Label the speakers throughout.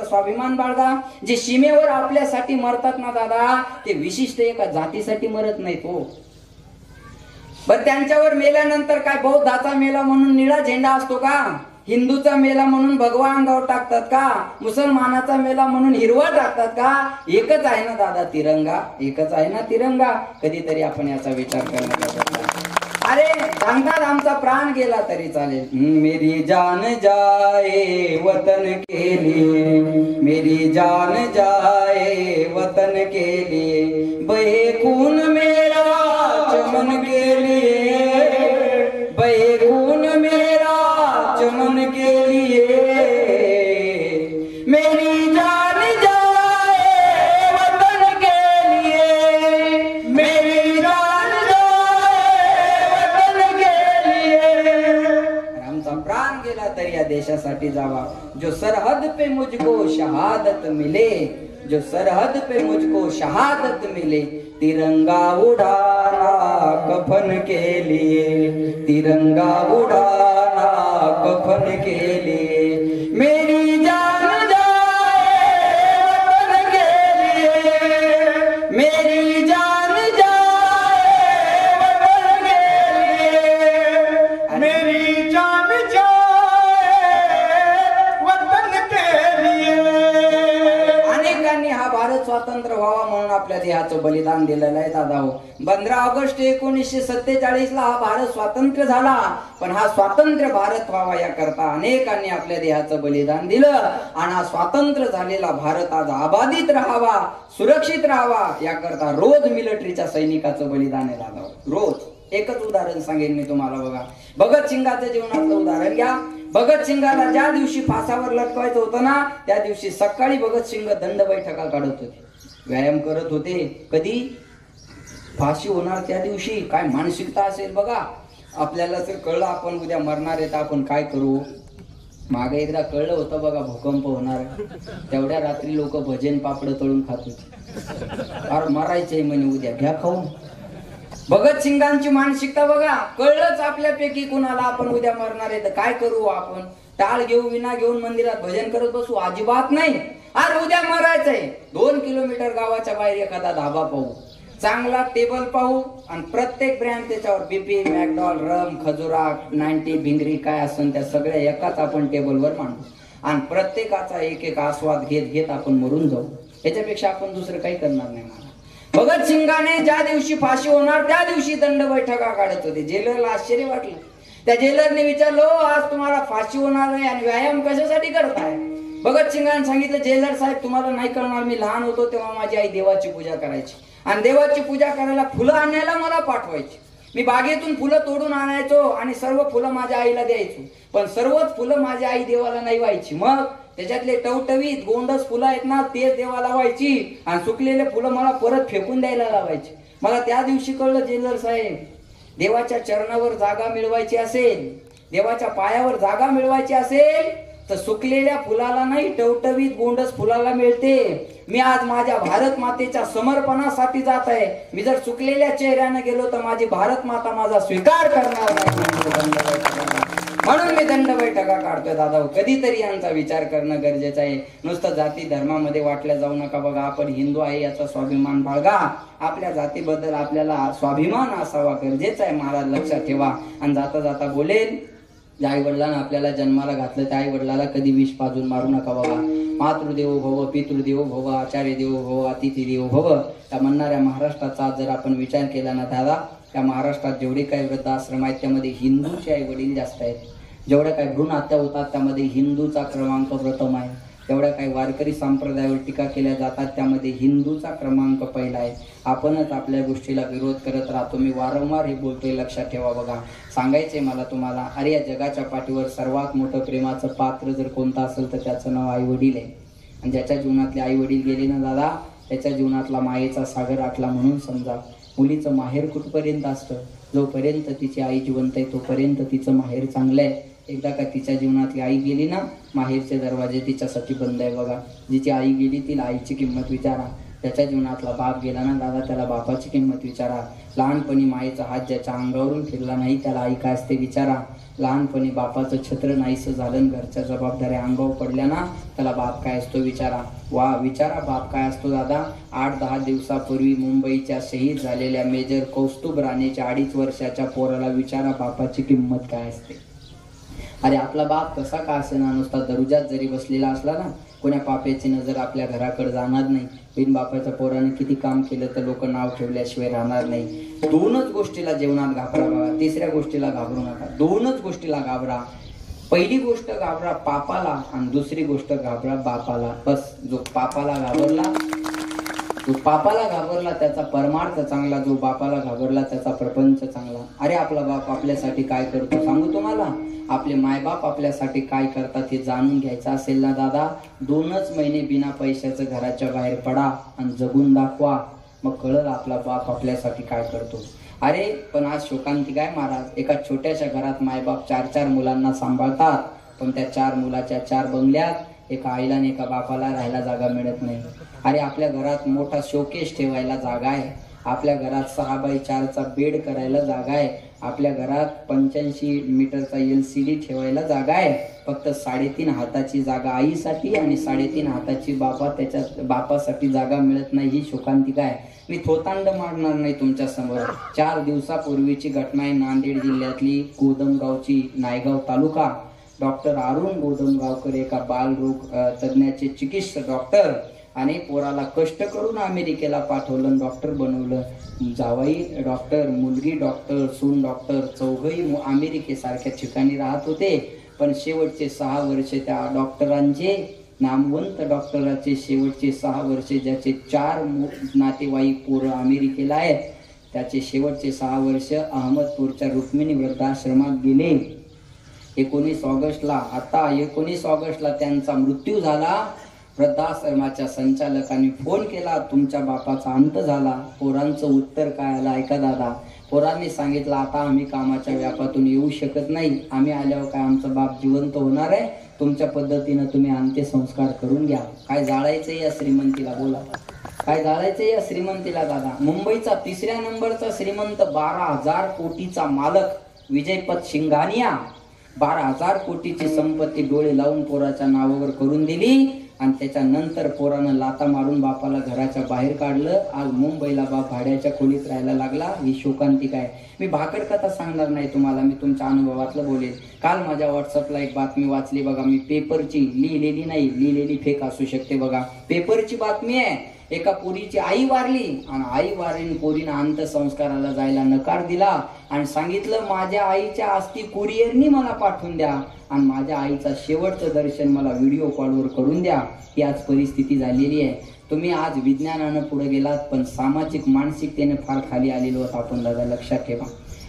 Speaker 1: स्वाभिमान बाळगा. जे सीमेवर आपल्यासाठी मरतात ना दादा, ते विशिष्ट एका जातीसाठी मरत नाहीत हो. बर त्यांच्यावर मेल्यानंतर काय बौद्धाचा मेला म्हणून निळा झेंडा असतो का? हिंदूचा मेला म्हणून भगवा अंगावर टाकतात का? मुसलमानाचा मेला म्हणून हिरवा टाकतात का? एकच आहे ना दादा तिरंगा, एकच आहे ना तिरंगा. कधीतरी आपण याचा विचार करण्याचा. अरे सांगतात आमचा प्राण गेला तरी चालेल. मेरी जान जाए वतन के लिए, मेरी जान जाए वतन के लिए, बहे खून मेरा चमन के लिए, बहे खून मेरा चमन के लिए, मेरी जान जाए वतन के लिए, मेरी जान जाए वतन के लिए. आमचा प्राण गेला तरी या देशासाठी जावा. जो सरहद पे मुझको शहादत मिले, जो सरहद पे मुझको शहादत मिले, तिरंगा उड़ाना कफन के लिए, तिरंगा उड़ाना कफन के लिए, मेरी जान जाए वतन के लिए, मेरी जान जाए वतन के लिए,
Speaker 2: मेरी जान जाए वतन के लिए.
Speaker 1: अनेकांनी हा भारत स्वातंत्र्य व्हावा म्हणून आपल्या देहाचं बलिदान दिलेलं आहे दादा हो. 15 ऑगस्ट 1947 ला हा भारत स्वातंत्र्य झाला, पण हा स्वातंत्र्य भारत व्हावा याकरता अनेकांनी आपल्या देहाचं बलिदान दिलं. आणि हा स्वातंत्र्य झालेला भारत आज आबादित राहावा, सुरक्षित राहावा याकरता रोज मिलिटरीच्या सैनिकाचं बलिदान आहे दादा. रोज एकच उदाहरण सांगेन मी तुम्हाला. बघा, भगतसिंगाच्या जीवनातलं उदाहरण घ्या. भगतसिंगाला ज्या दिवशी फासावर लटकवायचं होतं ना, त्या दिवशी सकाळी भगतसिंग दंड बैठका काढत होते, व्यायाम करत होते. कधी? फाशी होणार त्या दिवशी. काय मानसिकता असेल बघा. आपल्याला जर कळलं आपण उद्या मरणार आहे तर आपण काय करू. मागे एकदा कळलं होतं बघा भूकंप होणार, तेवढ्या रात्री लोक भजन पापड तळून खात होते. अरे मरायचंय म्हणे उद्या, घ्या खाऊन. भगतसिंगांची मानसिकता बघा. कळलंच आपल्यापैकी कुणाला आपण उद्या मरणार आहे तर काय करू आपण. टाळ घेऊ, विना घेऊन मंदिरात भजन करत बसू? अजिबात नाही. आज उद्या मरायचंय. 2 किलोमीटर गावाच्या बाहेर एखादा धाबा पाहू, चांगला टेबल पाहू, आणि प्रत्येक ब्रँड त्याच्यावर बीपी, मॅकडॉल, रम, खजुरा, 90, भिंगरी काय असेल त्या सगळ्या एकाच आपण टेबलवर मांडू, आणि प्रत्येकाचा एक एक आस्वाद घेत घेत आपण मरून जाऊ. याच्यापेक्षा आपण दुसरं काही करणार नाही. मला भगतसिंगाने ज्या दिवशी फाशी होणार त्या दिवशी दंड बैठका काढत होते. जेलरला आश्चर्य वाटलं. त्या जेलरने विचारलं, आज तुम्हाला फाशी होणार आहे आणि व्यायाम कशासाठी करताय? भगतसिंगाने सांगितलं, जेलर साहेब तुम्हाला नाही कळणार, मी लहान होतो तेव्हा माझी आई देवाची पूजा करायची, आणि देवाची पूजा करायला फुलं आणायला मला पाठवायची. मी बागेतून फुलं तोडून आणायचो आणि सर्व फुलं माझ्या आईला द्यायचो, पण सर्वच फुलं माझ्या आई देवाला नाही व्हायची. मग त्याच्यातले टवटवीत गोंडस फुलं आहेत ना, तेच देवाला व्हायची, आणि सुकलेले फुलं मला परत फेकून द्यायला लावायची. मला त्या दिवशी कळलं, जेलर साहेब, देवाच्या चरणावर जागा मिळवायची असेल, देवाच्या पायावर जागा मिळवायची असेल तर सुकलेल्या फुलाला नाही, टवटवीत गोंडस फुलाला मिळते. मी आज माझ्या भारत मातेच्या समर्पणासाठी जात आहे. मी जर सुकलेल्या चेहऱ्याने गेलो तर माझी भारत माता माझा स्वीकार करणार नाही. म्हणून मी दंड बैठका काढतोय दादा. कधीतरी यांचा विचार करणं गरजेचं आहे. नुसतं जाती धर्मामध्ये वाटल्या जाऊ नका. बघा, आपण हिंदू आहे याचा स्वाभिमान बाळगा. आपल्या जातीबद्दल आपल्याला स्वाभिमान असावा, गरजेचा आहे. महाराज लक्षात ठेवा. आणि जाता जाता बोलेल, ज्या आई वडिलांना आपल्याला जन्माला घातलं त्या आई वडिलाला कधी विष पाजून मारू नका बघा. मातृदेवो भव, पितृदेवो भव, आचार्य देवो भव, अतिथी देवो भव. त्या म्हणणाऱ्या महाराष्ट्राचा जर आपण विचार केला ना दादा, त्या महाराष्ट्रात जेवढे काही वृद्धाश्रम आहेत त्यामध्ये हिंदूचे आई वडील जास्त आहेत. जेवढ्या काही भ्रूण हत्या होतात त्यामध्ये हिंदूचा क्रमांक प्रथम आहे. तेवढ्या काही वारकरी संप्रदायावर टीका केल्या जातात त्यामध्ये हिंदूचा क्रमांक पहिला आहे. आपणच आपल्या गोष्टीला विरोध करत राहतो. मी वारंवार हे बोलतोय, लक्षात ठेवा. बघा, सांगायचंय मला तुम्हाला, अरे या जगाच्या पाठीवर सर्वात मोठं प्रेमाचं पात्र जर कोणतं असेल तर त्याचं नाव आई वडील आहे. आणि ज्याच्या जीवनातले आई वडील गेले ना दादा, त्याच्या जीवनातला मायेचा सागर आटला म्हणून समजा. मुलीचं माहेर कुठपर्यंत असतं? जोपर्यंत तिची आई जिवंत आहे तोपर्यंत तिचं माहेर चांगलं आहे. एकदा का तिच्या जीवनातली आई गेली ना, माहेरचे दरवाजे तिच्यासाठी बंद आहे. बघा, जिची आई गेली तिला आईची किंमत विचारा. त्याच्या जीवनातला बाप गेला ना दादा, त्याला बापाची किंमत विचारा. लहानपणी माईचा हात ज्याच्या अंगावरून फिरला नाही त्याला आई काय असते विचारा. लहानपणी बापाचं छत्र नाहीसं झालं, घरच्या जबाबदाऱ्या अंगावर पडल्या ना, त्याला बाप काय असतो विचारा. वा विचारा बाप काय असतो दादा. 8-10 दिवसापूर्वी मुंबईच्या शहीद झालेल्या मेजर कौस्तुभ राणेच्या 2.5 वर्षाच्या पोराला विचारा बापाची किंमत काय असते. अरे आपला बाप कसा का असेना, नुसता दरुजात जरी बसलेला असला ना, कोण्या पाप्याची नजर आपल्या घराकडे जाणार नाही. बिन बापाच्या पोराने किती काम केलं तर लोक नाव ठेवल्याशिवाय राहणार नाही. 2च गोष्टीला जीवनात घाबरा बाबा, तिसऱ्या गोष्टीला घाबरू नका. 2च गोष्टीला घाबरा. पहिली गोष्ट घाबरा पापाला आणि दुसरी गोष्ट घाबरा बापाला. बस जो पापाला घाबरला त्याचा परमार्थ चांगला, जो बापाला घाबरला त्याचा प्रपंच चांगला. अरे आपला बाप आपल्यासाठी काय करतो सांगू तुम्हाला. आपले मायबाप आपल्यासाठी काय करतात हे जाणून घ्यायचं असेल ना दादा, 2च महिने बिना पैशाचं घराच्या बाहेर पडा आणि जगून दाखवा, मग कळलं आपला बाप आपल्यासाठी काय करतो. अरे पण आज शोकांतिका आहे महाराज. एका छोट्याशा घरात मायबाप 4-4 मुलांना सांभाळतात, पण त्या 4 मुलाच्या 4 बंगल्यात एका आईला आणि एका बापाला राहायला जागा मिळत नाही. अरे आपल्या घरात मोठा शोकेस ठेवायला जागा आहे, आपल्या घरात 6x4चा बेड करायला जागा आहे, आपल्या घरात 85 मीटरचा LCD ठेवायला जागा आहे. फक्त 3.5 हाताची जागा आईसाठी आणि 3.5 हाताची बापासाठी जागा मिळत नाही. ही शोकांतिका आहे. मी थोतांड मारणार नाही तुमच्या समोर. 4 दिवसापूर्वीची घटना आहे नांदेड जिल्ह्यातली, गोदमगावची, नायगाव तालुका. डॉक्टर अरुण गोदमगावकर एका बालरोग तज्ञाचे चिकित्सक डॉक्टर, आणि पोराला कष्ट करून अमेरिकेला पाठवलं, डॉक्टर बनवलं. जावाई डॉक्टर, मुलगी डॉक्टर, सून डॉक्टर, चौघही अमेरिकेसारख्या ठिकाणी राहत होते. पण शेवटचे 6 वर्ष त्या डॉक्टरांचे, नामवंत डॉक्टरांचे शेवटचे 6 वर्ष, ज्याचे 4 नातेवाईक पोरं अमेरिकेला आहेत, त्याचे शेवटचे 6 वर्ष अहमदपूरच्या रुक्मिणी वृद्धाश्रमात गेले. 19 ऑगस्टला त्यांचा मृत्यू झाला. वृद्धाश्रमाच्या संचालकांनी फोन केला, तुमच्या बापाचा अंत झाला. पोरांचं उत्तर काय आलं ऐका दादा. पोरांनी सांगितलं, आता आम्ही कामाच्या व्यापातून येऊ शकत नाही, आम्ही आल्यावर काय आमचा बाप जिवंत होणार आहे, तुमच्या पद्धतीनं तुम्ही अंत्यसंस्कार करून घ्या. काय जाळायचं या श्रीमंतीला, बोला काय जाळायचं या श्रीमंतीला दादा. मुंबईचा 3ऱ्या नंबरचा श्रीमंत, 12,000 कोटीचा मालक विजयपत शिंगानिया, 12,000 कोटीची संपत्ती डोळे लावून पोराच्या नावावर करून दिली. आणि त्याच्यानंतर पोरानं लाता मारून बापाला घराच्या बाहेर काढलं. आज मुंबईला बाप भाड्याच्या खोलीत राहायला लागला. ही शोकांतिका आहे. मी भाकड कथा सांगणार नाही तुम्हाला, मी तुमच्या अनुभवातलं बोलेल. काल माझ्या व्हॉट्सअपला एक बातमी वाचली बघा. मी पेपरची लिहिलेली नाही, लिहिलेली फेक असू शकते बघा. पेपरची बातमी आहे. एका पोरीची आई वारली आणि आई वारली, पोरीनं अंत्यसंस्काराला जायला नकार दिला आणि सांगितलं, माझ्या आईच्या अस्थी कुरिअरनी मला पाठवून द्या आणि माझ्या आईचा शेवटचं दर्शन मला व्हिडिओ कॉलवर करून द्या. ही आज परिस्थिती झालेली आहे. तुम्ही आज विज्ञानानं पुढे गेलात, पण सामाजिक मानसिकतेने फार खाली आलेलो आहोत आपण दादा, लक्षात ठेवा.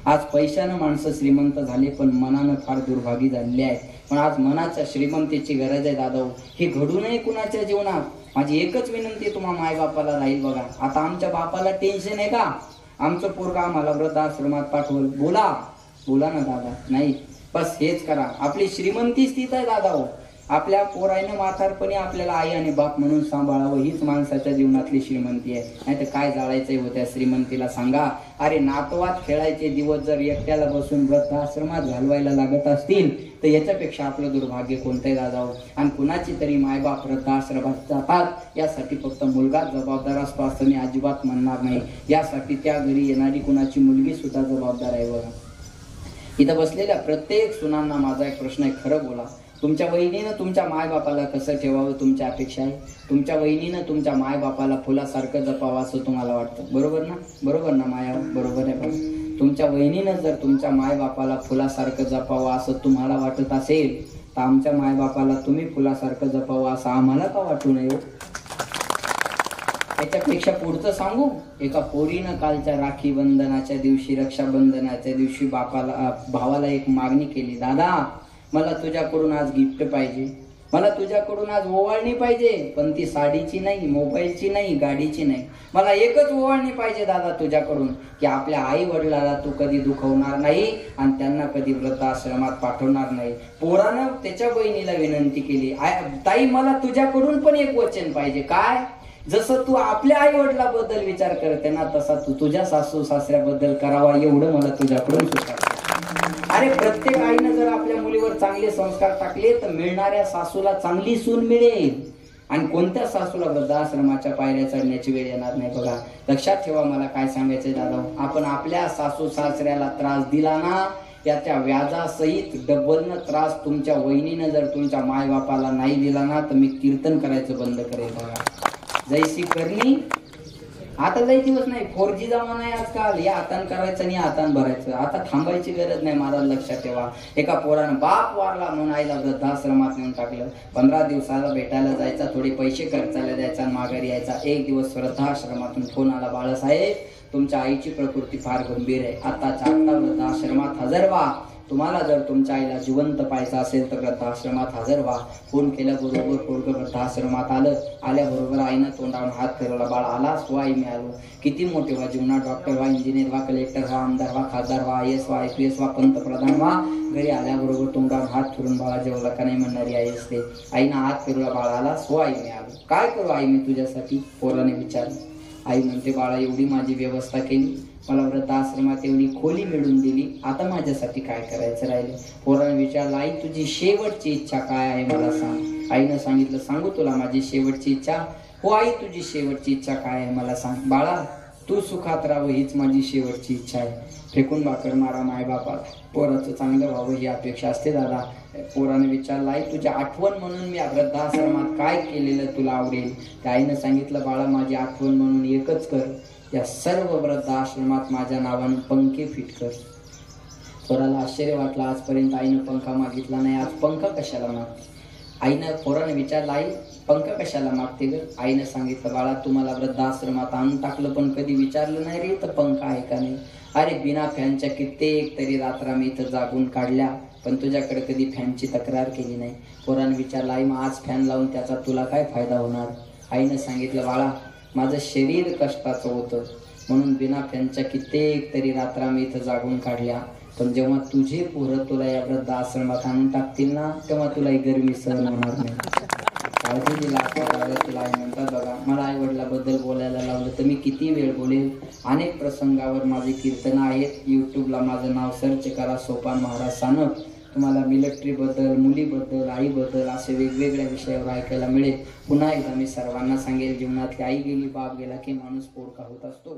Speaker 1: आज पैशानं माणसं श्रीमंत झाले, पण मनानं फार दुर्भागी झालेले आहेत. पण आज मनाच्या श्रीमंतीची गरज आहे दादा. हे घडू नये कुणाच्या जीवनात. माझी एकच विनंती तुम्हा मायबापाला राहील बघा. आता आमच्या बापाला टेन्शन आहे का, आमचं पोरगा आम्हाला वृद्धाश्रमात पाठवल, बोला ना दादा. नाही, बस हेच करा. आपली श्रीमंतीच तीच आहे दादा. आपल्या पोरायनं म्हातारपणी आपल्याला आई आणि बाप म्हणून सांभाळावं, हीच माणसाच्या जीवनातली श्रीमंती आहे. नाही तर काय जाळायचंय होत्या श्रीमंतीला सांगा. अरे नातवात खेळायचे दिवस जर एकट्याला बसून वृद्धाश्रमात घालवायला लागत असतील तर याच्यापेक्षा आपलं दुर्भाग्य कोणतंही दादा. आणि कुणाची तरी मायबाप वृद्धाश्रमात जातात यासाठी फक्त मुलगा जबाबदार असतो असं मी अजिबात म्हणणार नाही. यासाठी त्या घरी येणारी कुणाची मुलगी सुद्धा जबाबदार आहे बघा. इथं बसलेल्या प्रत्येक सुनांना माझा एक प्रश्न आहे, खरं बोला. तुमच्या वहिनीनं तुमच्या मायबापाला कसं ठेवावं तुमच्या अपेक्षा आहे? तुमच्या वहिनीनं तुमच्या मायबापाला फुलासारखं जपावं असं तुम्हाला वाटतं, बरोबर ना? बरोबर ना माया, बरोबर आहे बघा. तुमच्या वहिनीनं जर तुमच्या मायबापाला फुलासारखं जपावं असं तुम्हाला वाटत असेल तर आमच्या मायबापाला तुम्ही फुलासारखं जपावं असं आम्हाला का वाटू नये? याच्यापेक्षा पुढचं सांगू. एका पोरीनं कालच्या राखी बंधनाच्या दिवशी, रक्षाबंधनाच्या दिवशी भावाला एक मागणी केली, दादा मला तुझ्याकडून आज गिफ्ट पाहिजे, मला तुझ्याकडून आज ओवाळणी पाहिजे, पण ती साडीची नाही, मोबाईलची नाही, गाडीची नाही, मला एकच ओवाळणी पाहिजे दादा तुझ्याकडून, की आपल्या आई वडिलाला तू कधी दुखवणार नाही आणि त्यांना कधी वृद्धाश्रमात पाठवणार नाही. पोरानं त्याच्या बहिणीला विनंती केली, ताई मला तुझ्याकडून पण एक वचन पाहिजे. काय? जसं तू आपल्या आई वडिलाबद्दल विचार करते ना, तसा तू तुझ्या सासू सासऱ्याबद्दल करावा, एवढं मला तुझ्याकडून सुचतं. अरे प्रत्येक आईनं जर आपल्या मुलीवर चांगले संस्कार टाकले तर मिळणाऱ्या सासूला चांगली सून मिळेल. आणि कोणत्या सासूला वृद्धाश्रमाच्या पायऱ्या चढण्याची वेळ येणार नाही. बघा, लक्षात ठेवा, मला काय सांगायचंय दादा, आपण आपल्या सासू सासऱ्याला त्रास दिला ना, त्याच्या व्याजासहित डबलनं त्रास तुमच्या वहिनीनं जर तुमच्या मायबापाला नाही दिला ना, तर मी कीर्तन करायचं बंद करेल. बघा, जैसी करणी, आता लई दिवस नाही, 4G जमाना आहे आजकाल. या हातान करायचं आणि हातान भरायचं. आता थांबायची गरज नाही. मला लक्षात ठेवा, एका पोरानं बाप वारला म्हणून आईला वृद्धाश्रमात नेऊन टाकलं. 15 दिवसाला भेटायला जायचा, थोडे पैसे खर्चायला द्यायचा, माघारी यायचा. एक दिवस वृद्धाश्रमातून फोन आला, बाळासाहेब तुमच्या आईची प्रकृती फार गंभीर आहे, आताच्या आता वृद्धाश्रमात हजर व्हा. तुम्हाला जर तुमच्या आईला जिवंत पाहायचं असेल तर वृद्धाश्रमात हजर व्हा. फोन केल्याबरोबर पोरगं वृद्धाश्रमात आलं. आल्याबरोबर आईनं तोंडावून हात फिरवला, बाळ आलास? हो आई, मी आलो. किती मोठे व्हा जीवनात, डॉक्टर व्हा, इंजिनियर व्हा, कलेक्टर व्हा, आमदार व्हा, खासदार व्हा, IAS व्हा, IPS व्हा, पंतप्रधान व्हा. घरी आल्याबरोबर तोंडावर हात फिरून बाळा जेवला का नाही म्हणणारी आई असते. आईनं हात फिरवला, बाळ आलास? हो आई, मी आलो. काय करू आई मी तुझ्यासाठी? पोराने विचारलं. आई म्हणते, बाळा एवढी माझी व्यवस्था केली, मला वृद्धाश्रमात एवढी खोली मिळून दिली, आता माझ्यासाठी काय करायचं राहिले? पोराने विचारलं, आई तुझी शेवटची इच्छा काय आहे मला सांग. आईनं सांगितलं, सांगू तुला माझी शेवटची इच्छा? हो आई, तुझी शेवटची इच्छा काय आहे मला सांग. बाळा तू सुखात राहावं हीच माझी शेवटची इच्छा आहे. फेकून भाकर मारा मायबापाला, पोराचं चांगलं व्हावं ही अपेक्षा असते दादा. पोराने विचारलं, आई तुझी आठवण म्हणून मी वृद्धाश्रमात काय केलेलं तुला आवडेल? त्या आईनं सांगितलं, बाळा माझी आठवण म्हणून एकच कर, या सर्व वृद्धाश्रमात माझ्या नावानं पंखे फिट कर. पोराला आश्चर्य वाटलं, आजपर्यंत आईनं पंखा मागितला नाही, आज पंखा कशाला मागते? आईनं पोराने विचारलं, आई पंखा कशाला मागते ग? आईनं सांगितलं, बाळा तुम्हाला वृद्धाश्रमात आणून टाकलं पण कधी विचारलं नाही रे तर पंखा आहे का नाही? अरे बिना फॅनच्या कित्येक तरी रात्रा मी इथं जागून काढल्या, पण तुझ्याकडे कधी फॅनची तक्रार केली नाही. पोराने विचारलं, आई मग आज फॅन लावून त्याचा तुला काय फायदा होणार? आईनं सांगितलं, बाळा माझं शरीर कष्टाचं होतं म्हणून बिना फॅनच्या कित्येक तरी रात्रा मी इथं जागून काढल्या, पण जेव्हा तुझे पोरं तुला या वृद्धाश्रमात आणून टाकतील ना, तेव्हा तुला ही गरमी सहन होणार नाही. काळजी दिला तुला आई म्हणतात. बघा, मला आई वडिलाबद्दल बोलायला लावलं तर मी किती वेळ बोलेल. अनेक प्रसंगावर माझे कीर्तन आहेत. यूट्यूबला माझं नाव सर्च करा, सोपान महाराज सानप. तुम्हाला मिलिटरीबद्दल, मुलीबद्दल, आईबद्दल असे वेगवेगळ्या विषयावर ऐकायला मिळेल. पुन्हा एकदा मी सर्वांना सांगेल, जीवनातली आई गेली बाप गेला की माणूस पोरका होत असतो.